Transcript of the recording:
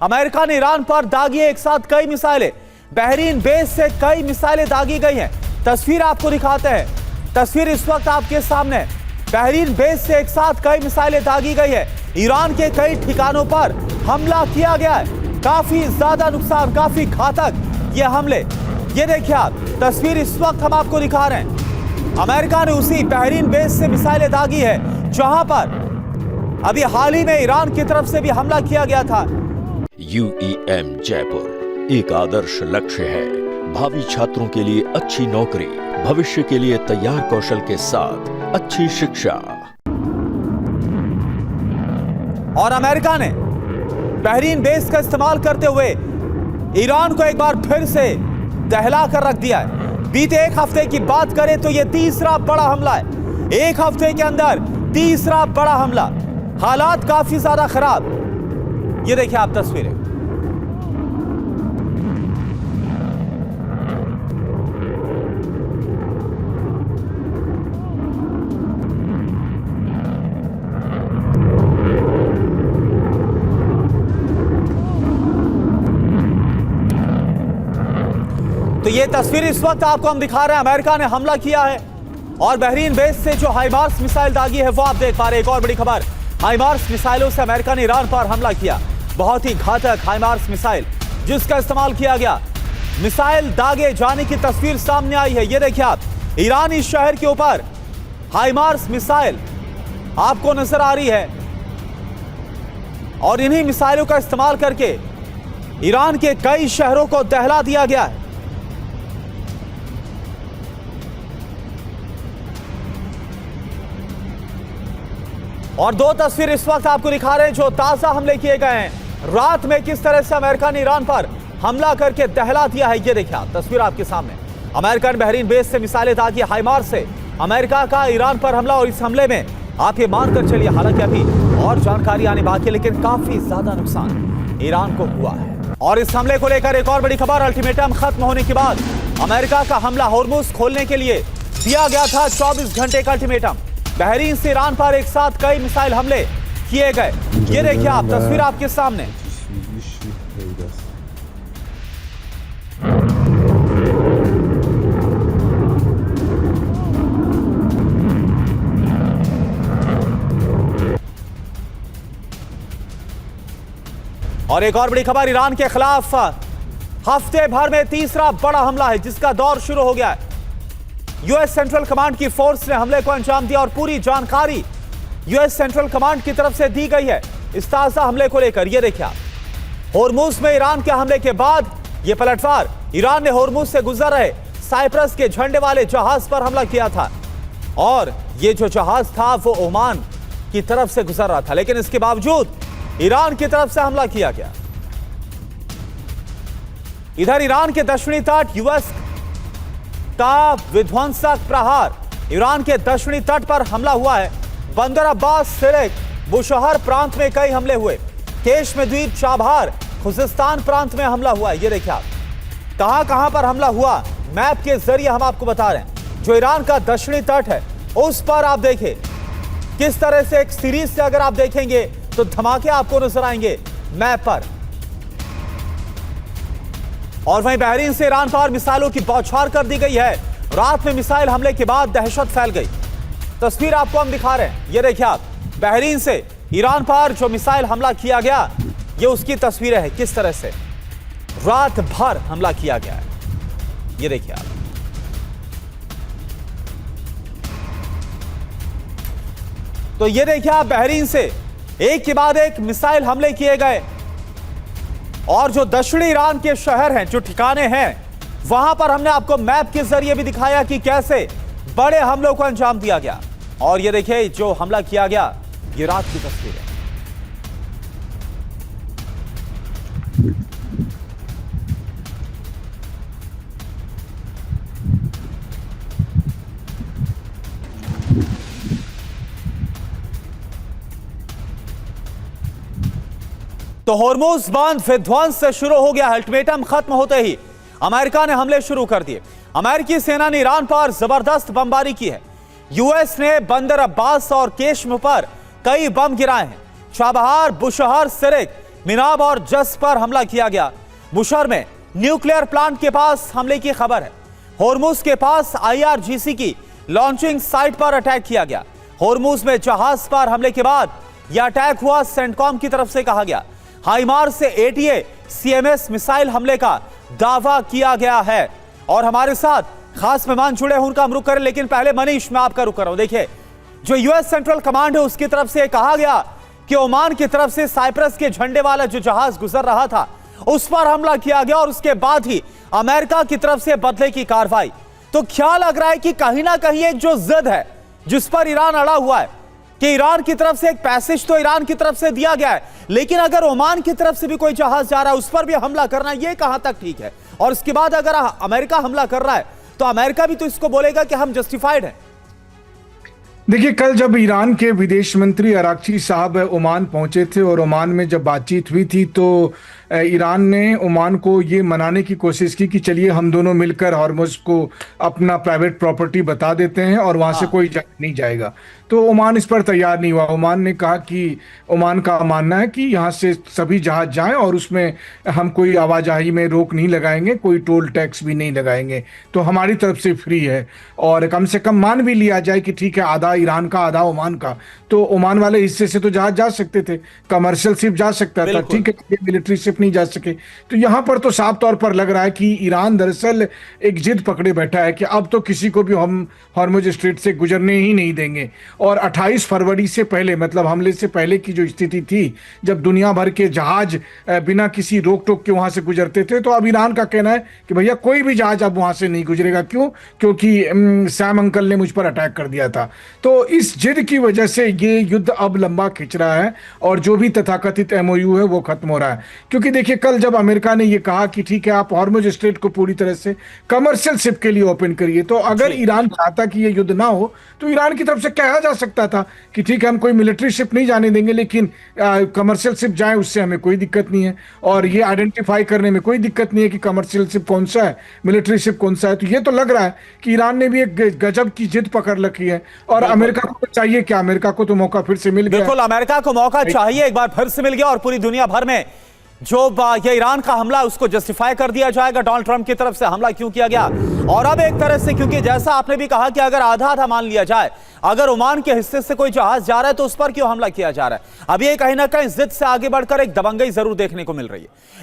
America ने Iran पर दागी एक साथ कई मिसाइलें। बहरीन बेस से कई मिसाइलें दागी गई हैं। तस्वीर आपको दिखाते हैं, तस्वीर इस वक्त आपके सामने है। बहरीन बेस से एक साथ कई मिसाइलें दागी गई है। ईरान के कई ठिकानों पर हमला किया गया है। काफी ज्यादा नुकसान, काफी घातक ये हमले। ये देखिए आप, तस्वीर इस वक्त हम आपको दिखा रहे हैं। अमेरिका ने उसी बहरीन बेस से मिसाइलें दागी है जहां पर अभी हाल ही में ईरान की तरफ से भी हमला किया गया था। UEM जयपुर एक आदर्श लक्ष्य है। भावी छात्रों के लिए अच्छी नौकरी, भविष्य के लिए तैयार कौशल के साथ अच्छी शिक्षा। और अमेरिका ने बहरीन बेस का इस्तेमाल करते हुए ईरान को एक बार फिर से दहला कर रख दिया है। बीते एक हफ्ते की बात करें तो यह तीसरा बड़ा हमला है। एक हफ्ते के अंदर तीसरा बड़ा हमला। हालात काफी ज्यादा खराब। ये देखिए आप तस्वीरें। तो ये तस्वीर इस वक्त आपको हम दिखा रहे हैं। अमेरिका ने हमला किया है और बहरीन बेस से जो हाइमार्स मिसाइल दागी है वो आप देख पा रहे हैं। एक और बड़ी खबर, हाइमार्स मिसाइलों से अमेरिका ने ईरान पर हमला किया। बहुत ही घातक हाइमार्स मिसाइल जिसका इस्तेमाल किया गया। मिसाइल दागे जाने की तस्वीर सामने आई है। ये देखिए आप, ईरानी शहर के ऊपर हाइमार्स मिसाइल आपको नजर आ रही है और इन्हीं मिसाइलों का इस्तेमाल करके ईरान के कई शहरों को दहला दिया गया है। और दो तस्वीर इस वक्त आपको दिखा रहे हैं जो ताजा हमले किए गए हैं। रात में किस तरह से अमेरिका ने ईरान पर हमला करके दहला दिया है। ये देखिए आप, तस्वीर आपके सामने। अमेरिका ने बहरीन बेस से मिसाइलें दागी। हाइमार्स से अमेरिका का ईरान पर हमला और इस हमले में आप ये मानकर चलिए, हालांकि अभी और जानकारी आने बाकी है, लेकिन काफी ज्यादा नुकसान ईरान को हुआ है। और इस हमले को लेकर एक और बड़ी खबर, अल्टीमेटम खत्म होने के बाद अमेरिका का हमला होर्मुज खोलने के लिए दिया गया था 24 घंटे का अल्टीमेटम। बहरीन से ईरान पर एक साथ कई मिसाइल हमले किए गए। ये देखिए आप, तस्वीर आपके सामने। और एक और बड़ी खबर, ईरान के खिलाफ हफ्ते भर में तीसरा बड़ा हमला है जिसका दौर शुरू हो गया है। यूएस सेंट्रल कमांड की फोर्स ने हमले को अंजाम दिया और पूरी जानकारी यूएस सेंट्रल कमांड की तरफ से दी गई है इस ताजा हमले को लेकर। यह देखिए आप, होर्मुज में ईरान के हमले के बाद यह पलटवार, ईरान ने होर्मुज से गुजर रहे साइप्रस के झंडे वाले जहाज पर हमला किया था और यह जो जहाज था वो ओमान की तरफ से गुजर रहा था, लेकिन इसके बावजूद ईरान की तरफ से हमला किया गया। इधर ईरान के दक्षिणी तट यूएस का विध्वंसक प्रहार, ईरान के दक्षिणी तट पर हमला हुआ है। बंदर अब्बास, सिरिक, बुशहर प्रांत में कई हमले हुए। केश में द्वीप, चाबहार, खुजिस्तान प्रांत में हमला हुआ है। ये देखिए आप, कहां कहां पर हमला हुआ मैप के जरिए हम आपको बता रहे हैं। जो ईरान का दक्षिणी तट है उस पर आप देखिए किस तरह से एक सीरीज से अगर आप देखेंगे तो धमाके आपको नजर आएंगे मैप पर। और वहीं बहरीन से ईरान पर मिसाइलों की बौछार कर दी गई है। रात में मिसाइल हमले के बाद दहशत फैल गई। तस्वीर आपको हम दिखा रहे हैं। ये देखिए आप, बहरीन से ईरान पर जो मिसाइल हमला किया गया, ये उसकी तस्वीरें हैं किस तरह से रात भर हमला किया गया है। ये देखिए आप, तो ये देखिए आप, बहरीन से एक के बाद एक मिसाइल हमले किए गए और जो दक्षिणी ईरान के शहर हैं, जो ठिकाने हैं, वहां पर हमने आपको मैप के जरिए भी दिखाया कि कैसे बड़े हमलों को अंजाम दिया गया। और ये देखिए जो हमला किया गया, ये रात की तस्वीर है। तो होर्मुज बांध विध्वंस से शुरू हो गया। अल्टीमेटम खत्म होते ही अमेरिका ने हमले शुरू कर दिए। अमेरिकी सेना ने ईरान पर जबरदस्त बमबारी की है। यूएस ने बंदर अब्बास और केशम पर कई बम गिराए हैं। चाबहार, बुशहर, सिरिक, मिनाब और जस पर हमला किया गया। बुशहर में न्यूक्लियर प्लांट के पास हमले की खबर है। होर्मुज के पास IRGC की लॉन्चिंग साइट पर अटैक किया गया। होर्मुज में जहाज पर हमले के बाद यह अटैक हुआ, सेंटकॉम की तरफ से कहा गया। हाइमार से ATA CMS मिसाइल हमले का दावा किया गया है। और हमारे साथ खास मेहमान जुड़े हैं, उनका हम रुख करें, लेकिन पहले मनीष मैं आपका रुख कर रहा हूं। देखिए, जो US सेंट्रल कमांड है उसकी तरफ से कहा गया कि ओमान की तरफ से साइप्रस के झंडे वाला जो जहाज गुजर रहा था उस पर हमला किया गया और उसके बाद ही अमेरिका की तरफ से बदले की कार्रवाई। तो क्या लग रहा है कि कहीं ना कहीं एक जो जिद है जिस पर ईरान अड़ा हुआ है कि ईरान की तरफ से एक पैसेज तो ईरान की तरफ से दिया गया है, लेकिन अगर ओमान की तरफ से भी कोई जहाज जा रहा है उस पर भी हमला करना, यह कहां तक ठीक है? और इसके बाद अगर अमेरिका हमला कर रहा है तो अमेरिका भी तो इसको बोलेगा कि हम जस्टिफाइड हैं। देखिए, कल जब ईरान के विदेश मंत्री अराक्ची साहब ओमान पहुंचे थे और ओमान में जब बातचीत हुई थी तो ईरान ने ओमान को ये मनाने की कोशिश की कि चलिए हम दोनों मिलकर हॉर्मुज को अपना प्राइवेट प्रॉपर्टी बता देते हैं और वहां से कोई नहीं जाएगा। तो ओमान इस पर तैयार नहीं हुआ। ओमान ने कहा कि ओमान का मानना है कि यहाँ से सभी जहाज जाएं और उसमें हम कोई आवाजाही में रोक नहीं लगाएंगे, कोई टोल टैक्स भी नहीं लगाएंगे, तो हमारी तरफ से फ्री है। और कम से कम मान भी लिया जाए कि ठीक है, आधा ईरान का आधा ओमान का, तो ओमान वाले हिस्से से तो जहाज जा सकते थे, कमर्शियल शिप जा सकता था, ठीक है, मिलिट्री शिप नहीं जा सके। तो यहाँ पर तो साफ तौर पर लग रहा है कि ईरान दरअसल एक जिद पकड़े बैठा है कि अब तो किसी को भी हम हॉर्मुज स्ट्रेट से गुजरने ही नहीं देंगे। और 28 फरवरी से पहले, मतलब हमले से पहले की जो स्थिति थी जब दुनिया भर के जहाज बिना किसी रोक टोक के वहां से गुजरते थे, तो अब ईरान का कहना है कि भैया कोई भी जहाज अब वहां से नहीं गुजरेगा। क्यों? क्योंकि सैम अंकल ने मुझ पर अटैक कर दिया था। तो इस जिद की वजह से ये युद्ध अब लंबा खिंच रहा है और जो भी तथाकथित MOU है वो खत्म हो रहा है। क्योंकि देखिए, कल जब अमेरिका ने यह कहा कि ठीक है आप हॉर्मुज स्ट्रेट को पूरी तरह से कमर्शियल शिप के लिए ओपन करिए, तो अगर ईरान चाहता कि यह युद्ध ना हो तो ईरान की तरफ से कहा जा सकता था कि ठीक है हम कोई मिलिट्री शिप नहीं जाने देंगे, लेकिन कमर्शियल शिप जाए उससे हमें कोई दिक्कत नहीं है। और ये आइडेंटिफाई करने में कोई दिक्कत नहीं है कि कमर्शियल शिप कौन सा है, मिलिट्री शिप कौन सा है। तो ये तो लग रहा है कि ईरान ने भी एक गजब की जिद पकड़ रखी है। और अमेरिका को तो चाहिए क्या? अमेरिका को तो मौका फिर से मिल गया। बिल्कुल, अमेरिका को मौका चाहिए, एक बार फिर से मिल गया और पूरी दुनिया भर में जो ये ईरान का हमला उसको जस्टिफाई कर दिया जाएगा। डोनाल्ड ट्रंप की तरफ से हमला क्यों किया गया? और अब एक तरह से, क्योंकि जैसा आपने भी कहा कि अगर आधा आधा मान लिया जाए, अगर ओमान के हिस्से से कोई जहाज जा रहा है तो उस पर क्यों हमला किया जा रहा है? अब ये कहीं ना कहीं जिद से आगे बढ़कर एक दबंगई जरूर देखने को मिल रही है।